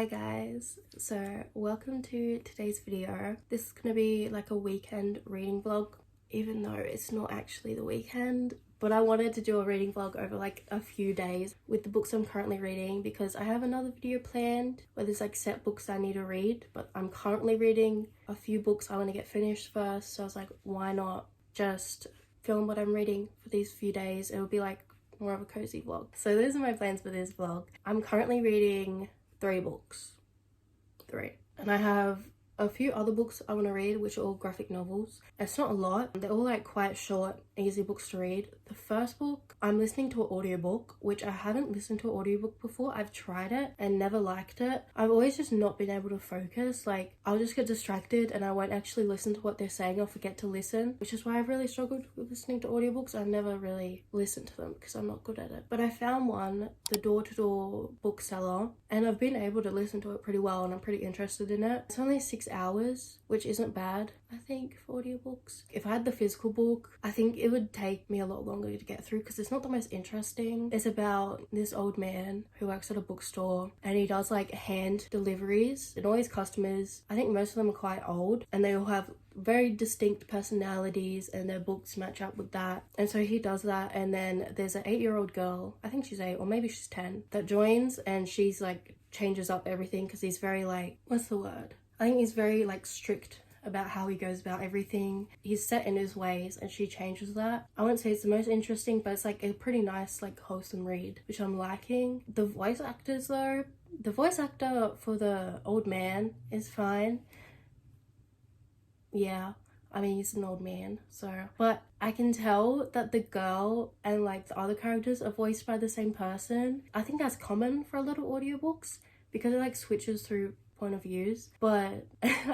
Hi guys, so welcome to today's video. This is gonna be like a weekend reading vlog, even though it's not actually the weekend, but I wanted to do a reading vlog over like a few days with the books I'm currently reading because I have another video planned where there's like set books I need to read, but I'm currently reading a few books I want to get finished first, so I was like, why not just film what I'm reading for these few days? It would be like more of a cozy vlog. So those are my plans for this vlog. I'm currently reading 3 books. And I have a few other books I want to read, which are all graphic novels. It's not a lot. They're all like quite short, easy books to read. The first book, I'm listening to an audiobook, which I haven't listened to an audiobook before. I've tried it and never liked it. I've always just not been able to focus. Like, I'll just get distracted and I won't actually listen to what they're saying. I'll forget to listen, which is why I've really struggled with listening to audiobooks. I never really listened to them because I'm not good at it. But I found one, the door-to-door bookseller, and I've been able to listen to it pretty well and I'm pretty interested in it. It's only 6 hours, which isn't bad, I think, for audiobooks. If I had the physical book, I think it would take me a lot longer to get through because it's not the most interesting. It's about this old man who works at a bookstore and he does like hand deliveries, and all his customers, I think most of them are quite old and they all have very distinct personalities and their books match up with that. And so he does that, and then there's an 8-year-old girl, I think she's 8 or maybe she's 10, that joins, and she's like changes up everything because he's very like, what's the word? I think he's very like strict about how he goes about everything. He's set in his ways and she changes that. I wouldn't say it's the most interesting, but it's like a pretty nice like wholesome read, which I'm liking. The voice actors though, the voice actor for the old man is fine. Yeah, I mean, he's an old man, so. But I can tell that the girl and like the other characters are voiced by the same person. I think that's common for a lot of audiobooks because it like switches through point of views, but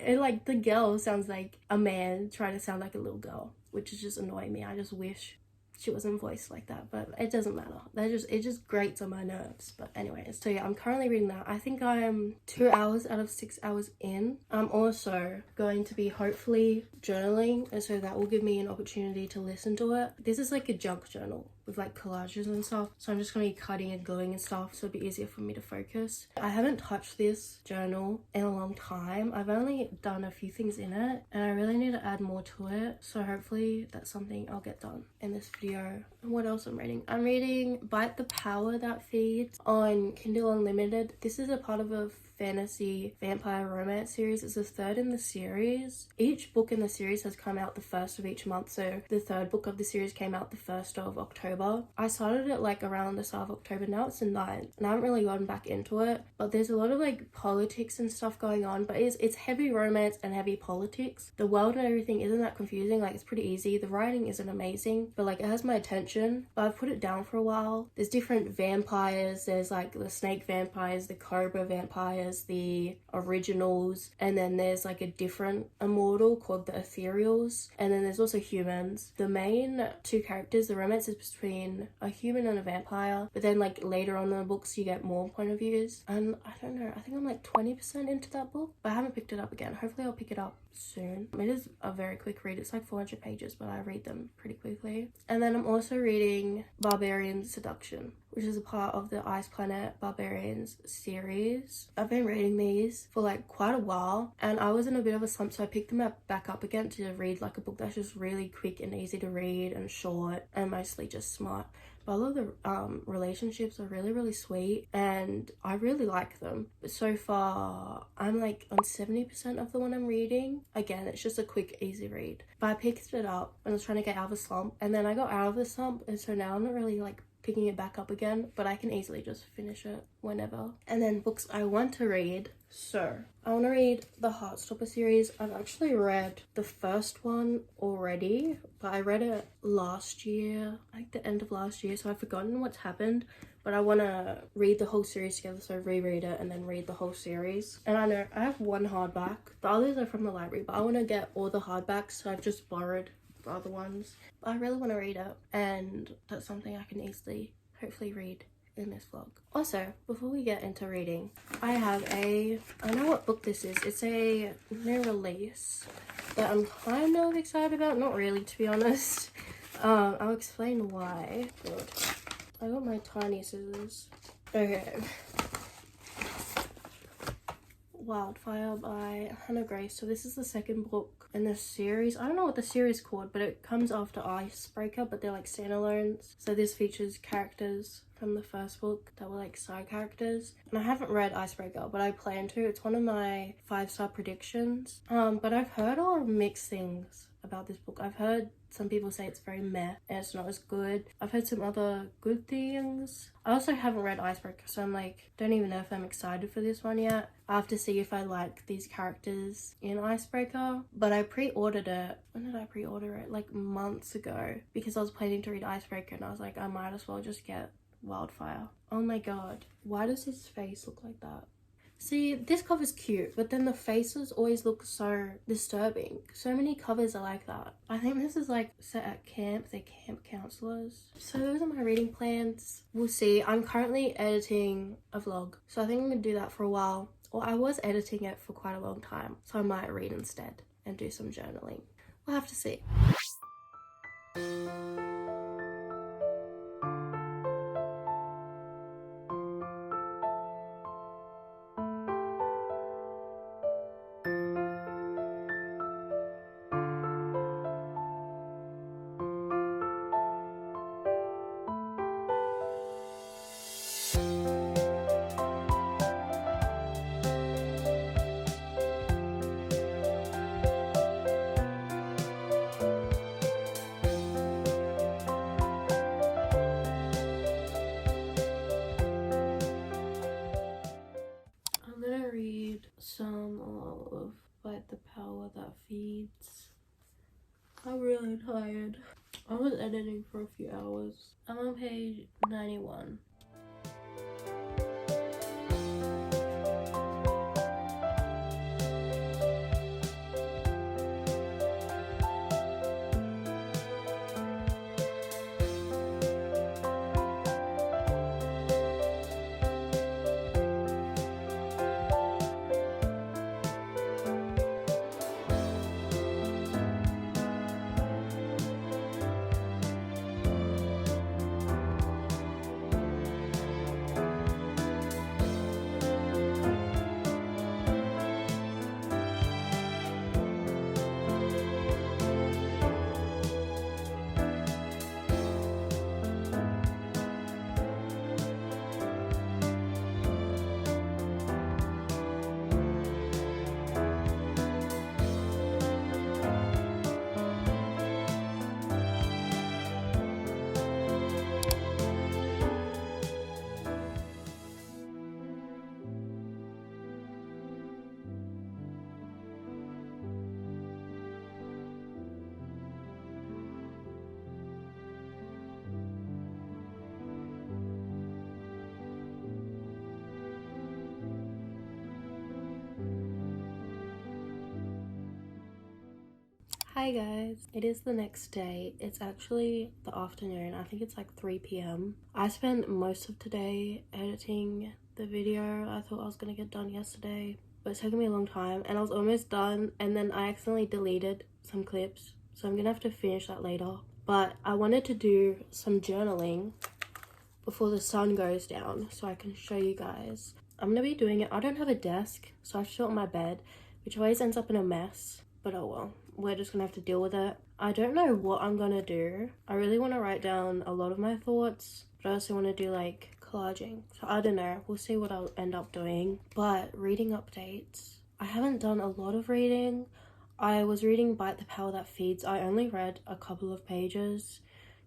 it like the girl sounds like a man trying to sound like a little girl, which is just annoying me. I just wish she wasn't voiced like that, but it doesn't matter. It just grates on my nerves. But anyways, so yeah, I'm currently reading that. I think I'm 2 hours out of 6 hours in. I'm also going to be hopefully journaling, and so that will give me an opportunity to listen to it. This is like a junk journal with like collages and stuff, so I'm just gonna be cutting and gluing and stuff, so it'll be easier for me to focus. I haven't touched this journal in a long time. I've only done a few things in it and I really need to add more to it, so hopefully that's something I'll get done in this video. And what else I'm reading? I'm reading Bite the Power That Feeds on Kindle Unlimited. This is a part of a fantasy vampire romance series. It's the 3rd in the series. Each book in the series has come out the 1st of each month, so the 3rd book of the series came out the 1st of October. I started it like around the start of October. Now it's the 9th and I haven't really gotten back into it, but there's a lot of like politics and stuff going on, but it's heavy romance and heavy politics. The world and everything isn't that confusing. Like, it's pretty easy. The writing isn't amazing, but like it has my attention, but I've put it down for a while. There's different vampires. There's like the snake vampires, the cobra vampires, the originals, and then there's like a different immortal called the ethereals, and then there's also humans. The main 2 characters, the romance is between a human and a vampire, but then like later on in the books you get more point of views, and I don't know, I think I'm like 20% into that book, but I haven't picked it up again. Hopefully I'll pick it up soon. It is a very quick read. It's like 400 pages, but I read them pretty quickly. And then I'm also reading Barbarian Seduction, which is a part of the Ice Planet Barbarians series. I've been reading these for like quite a while and I was in a bit of a slump, so I picked them back up again to read like a book that's just really quick and easy to read and short and mostly just smart. But all of the relationships are really sweet and I really like them. But so far I'm like on 70% of the one I'm reading. Again, it's just a quick easy read, but I picked it up and I was trying to get out of a slump, and then I got out of the slump, and so now I'm not really like picking it back up again, but I can easily just finish it whenever. And then books I want to read. So I want to read the Heartstopper series. I've actually read the first one already, but I read it last year, like the end of last year, so I've forgotten what's happened. But I want to read the whole series together, so reread it and then read the whole series. And I know I have one hardback, the others are from the library, but I want to get all the hardbacks, so I've just borrowed the other ones. But I really want to read it, and that's something I can easily hopefully read in this vlog. Also, before we get into reading, I know what book this is. It's a new release that I'm kind of excited about. Not really, to be honest. I'll explain why. Good. I got my tiny scissors. Okay. Wildfire by Hannah Grace. So this is the second book in the series. I don't know what the series is called, but it comes after Icebreaker, but they're like standalones. So this features characters from the first book that were like side characters. And I haven't read Icebreaker, but I plan to. It's one of my 5-star predictions. But I've heard a lot of mixed things about this book. I've heard some people say it's very meh and it's not as good. I've heard some other good things. I also haven't read Icebreaker, so I'm like, don't even know if I'm excited for this one yet. I have to see if I like these characters in Icebreaker. But I pre-ordered it. When did I pre-order it? Like months ago, because I was planning to read Icebreaker and I was like, I might as well just get Wildfire. Oh my god, why does his face look like that? See, this cover's cute, but then the faces always look so disturbing. So many covers are like that. I think this is like set at camp. They're camp counselors. So those are my reading plans. We'll see. I'm currently editing a vlog, so I think I'm gonna do that for a while. Or I was editing it for quite a long time, so I might read instead and do some journaling. We'll have to see. Some of like the power that feeds. I'm really tired. I was editing for a few hours. I'm on page 91. Hi guys, it is the next day. It's actually the afternoon. I think it's like 3 p.m. I spent most of today editing the video. I thought I was gonna get done yesterday, but it's taken me a long time and I was almost done, and then I accidentally deleted some clips, so I'm gonna have to finish that later. But I wanted to do some journaling before the sun goes down so I can show you guys. I'm gonna be doing it. I don't have a desk, so I have to do it on my bed, which always ends up in a mess, but oh well. We're just gonna have to deal with it. I don't know what I'm gonna do. I really want to write down a lot of my thoughts, but I also want to do like collaging. So I don't know. We'll see what I'll end up doing. But reading updates. I haven't done a lot of reading. I was reading Bite the Power That Feeds. I only read a couple of pages,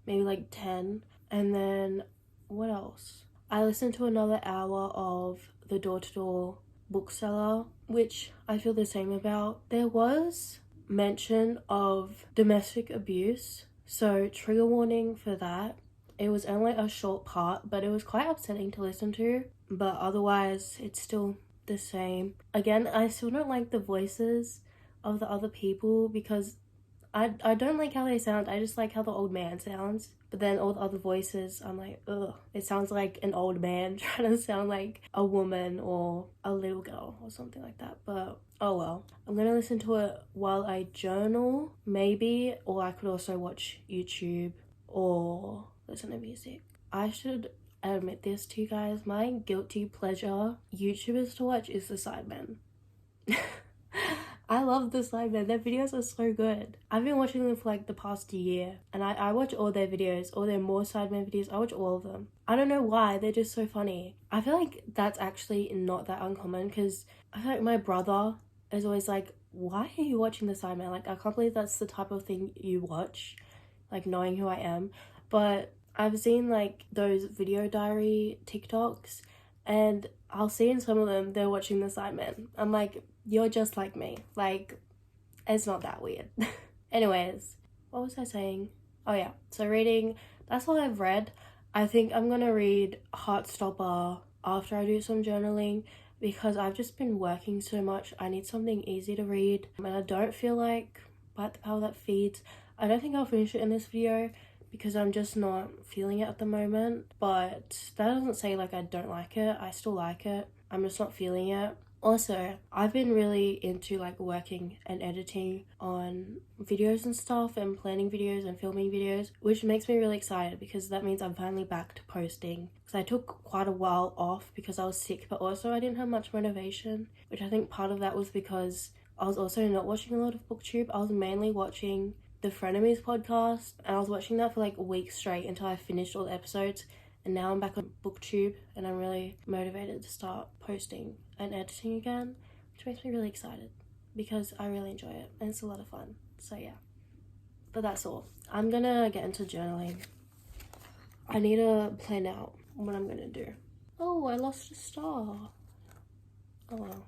maybe like 10. And then what else? I listened to another hour of the door-to-door bookseller, which I feel the same about. There was mention of domestic abuse, so trigger warning for that. It was only a short part, but it was quite upsetting to listen to, but otherwise it's still the same. Again, I still don't like the voices of the other people because I don't like how they sound. I just like how the old man sounds. But then all the other voices, I'm like, ugh. It sounds like an old man trying to sound like a woman or a little girl or something like that. But oh well. I'm gonna listen to it while I journal, maybe. Or I could also watch YouTube or listen to music. I should admit this to you guys. My guilty pleasure YouTubers to watch is the Sidemen. I love the Sidemen. Their videos are so good. I've been watching them for like the past year, and I watch all their videos, all their more Sidemen videos. I watch all of them. I don't know why, they're just so funny. I feel like that's actually not that uncommon, because I feel like my brother is always like, why are you watching the Sidemen? Like, I can't believe that's the type of thing you watch, like knowing who I am. But I've seen like those video diary TikToks, and I'll see in some of them they're watching the Sidemen. I'm like, you're just like me. Like, it's not that weird. Anyways, what was I saying? Oh yeah, so reading, that's all I've read. I think I'm gonna read Heartstopper after I do some journaling, because I've just been working so much. I need something easy to read, and I don't feel like Bite the Power That Feeds. I don't think I'll finish it in this video because I'm just not feeling it at the moment, but that doesn't say like I don't like it. I still like it. I'm just not feeling it. Also, I've been really into like working and editing on videos and stuff, and planning videos and filming videos, which makes me really excited because that means I'm finally back to posting. Because I took quite a while off because I was sick, but also I didn't have much motivation, which I think part of that was because I was also not watching a lot of booktube. I was mainly watching the Frenemies podcast, and I was watching that for like a week straight until I finished all the episodes. And now I'm back on booktube, and I'm really motivated to start posting and editing again, which makes me really excited because I really enjoy it and it's a lot of fun. So yeah, but that's all. I'm gonna get into journaling. I need to plan out what I'm gonna do. Oh, I lost a star. Oh well.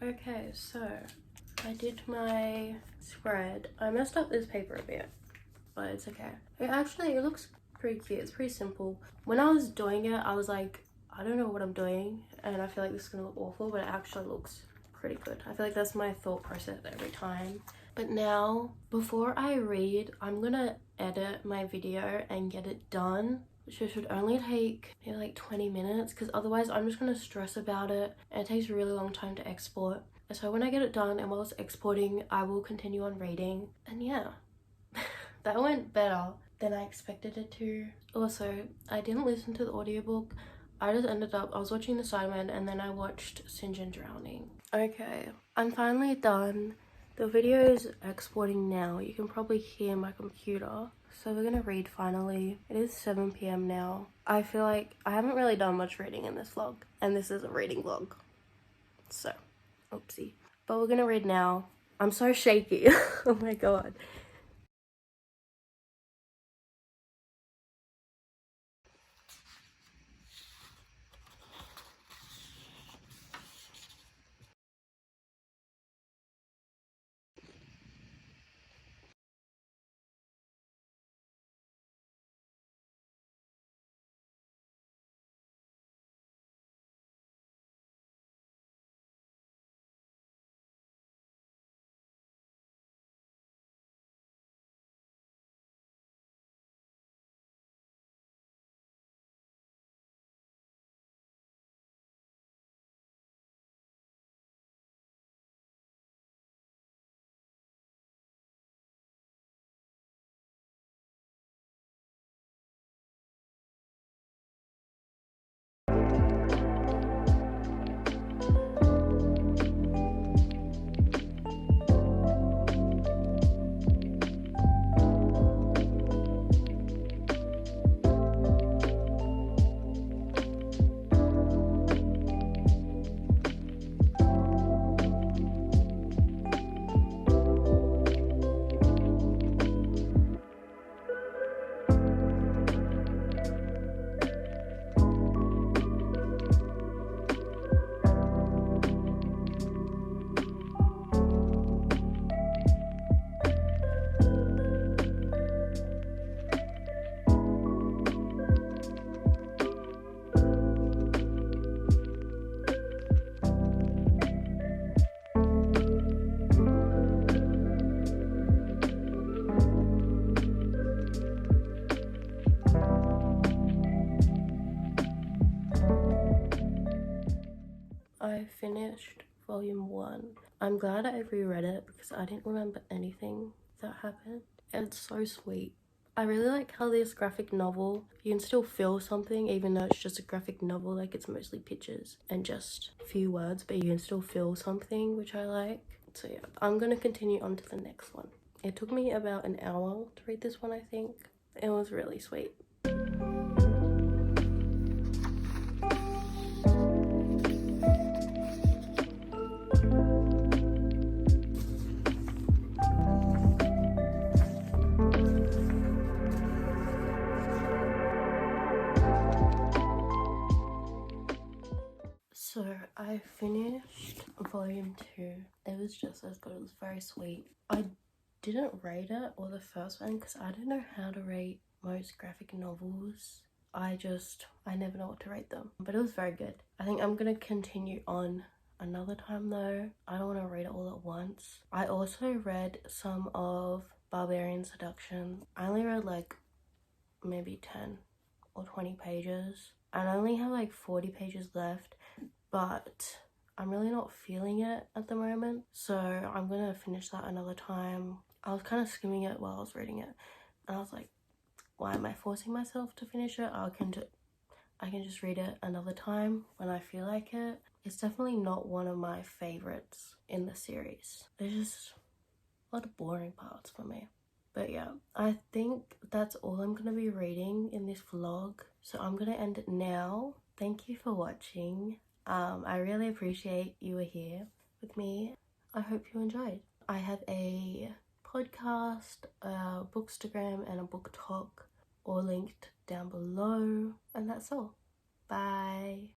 Okay, so I did my spread. I messed up this paper a bit, but it's okay. It looks pretty cute. It's pretty simple. When I was doing it, I was like, I don't know what I'm doing, and I feel like this is gonna look awful, but it actually looks pretty good. I feel like that's my thought process every time. But now, before I read, I'm gonna edit my video and get it done, which should only take maybe like 20 minutes, because otherwise I'm just gonna stress about it, and it takes a really long time to export. So when I get it done and while it's exporting, I will continue on reading. And yeah, that went better than I expected it to. Also, I didn't listen to the audiobook. I was watching The Sidemen, and then I watched St. John Drowning. Okay, I'm finally done. The video is exporting now. You can probably hear my computer. So we're gonna read finally. It is 7 p.m. now. I feel like I haven't really done much reading in this vlog, and this is a reading vlog. So, oopsie. But we're gonna read now. I'm so shaky. Oh my god. I finished volume 1. I'm glad I reread it because I didn't remember anything that happened. It's so sweet. I really like how this graphic novel, you can still feel something even though it's just a graphic novel, like it's mostly pictures and just a few words, but you can still feel something, which I like. So yeah, I'm gonna continue on to the next one. It took me about an hour to read this one, I think. It was really sweet. So I finished volume 2. It was just as good. It was very sweet. I didn't rate it, or the first one, because I don't know how to rate most graphic novels. I never know what to rate them, but it was very good. I think I'm gonna continue on another time though. I don't want to read it all at once. I also read some of Barbarian Seduction. I only read like maybe 10 or 20 pages. I only have like 40 pages left, but I'm really not feeling it at the moment, so I'm gonna finish that another time. I was kind of skimming it while I was reading it, and I was like, why am I forcing myself to finish it? I can just read it another time when I feel like it. It's definitely not one of my favorites in the series. There's just a lot of boring parts for me. But yeah, I think that's all I'm gonna be reading in this vlog, so I'm gonna end it now. Thank you for watching. I really appreciate you were here with me. I hope you enjoyed. I have a podcast, a bookstagram and a booktok, all linked down below. And that's all. Bye.